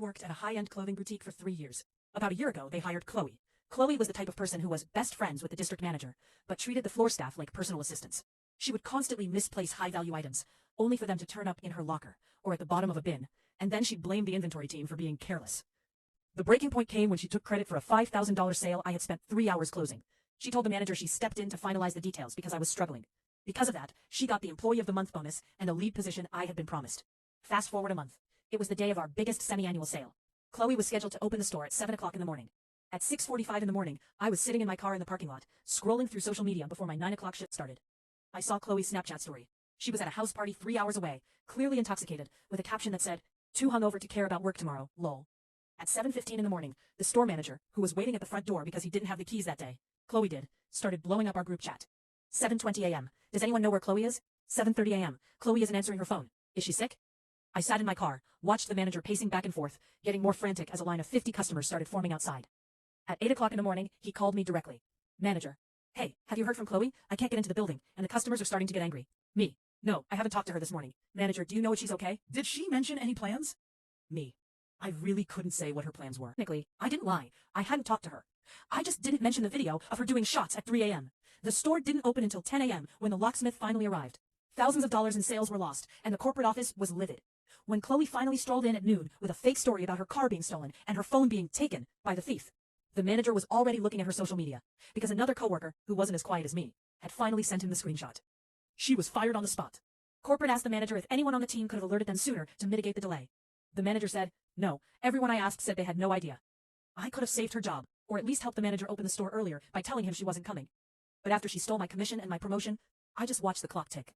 worked at a high-end clothing boutique for 3 years. About a year ago, they hired Chloe. Chloe was the type of person who was best friends with the district manager, but treated the floor staff like personal assistants. She would constantly misplace high-value items, only for them to turn up in her locker, or at the bottom of a bin, and then she'd blame the inventory team for being careless. The breaking point came when she took credit for a $5,000 sale I had spent 3 hours closing. She told the manager she stepped in to finalize the details because I was struggling. Because of that, she got the Employee of the Month bonus and a lead position I had been promised. Fast forward a month. It was the day of our biggest semi-annual sale. Chloe was scheduled to open the store at 7 o'clock in the morning. At 6:45 in the morning, I was sitting in my car in the parking lot, scrolling through social media before my 9 o'clock shift started. I saw Chloe's Snapchat story. She was at a house party 3 hours away, clearly intoxicated, with a caption that said, "Too hungover to care about work tomorrow, lol." At 7:15 in the morning, the store manager, who was waiting at the front door because he didn't have the keys that day, Chloe did, started blowing up our group chat. 7:20 a.m. Does anyone know where Chloe is? 7:30 a.m. Chloe isn't answering her phone. Is she sick? I sat in my car, watched the manager pacing back and forth, getting more frantic as a line of 50 customers started forming outside. At 8 o'clock in the morning, he called me directly. Manager. Hey, have you heard from Chloe? I can't get into the building, and the customers are starting to get angry. Me. No, I haven't talked to her this morning. Manager, do you know if she's okay? Did she mention any plans? Me. I really couldn't say what her plans were. Technically, I didn't lie. I hadn't talked to her. I just didn't mention the video of her doing shots at 3 a.m. The store didn't open until 10 a.m. when the locksmith finally arrived. Thousands of dollars in sales were lost, and the corporate office was livid. When Chloe finally strolled in at noon with a fake story about her car being stolen and her phone being taken by the thief, the manager was already looking at her social media, because another coworker, who wasn't as quiet as me, had finally sent him the screenshot. She was fired on the spot. Corporate asked the manager if anyone on the team could have alerted them sooner to mitigate the delay. The manager said, no, everyone I asked said they had no idea. I could have saved her job, or at least helped the manager open the store earlier by telling him she wasn't coming. But after she stole my commission and my promotion, I just watched the clock tick.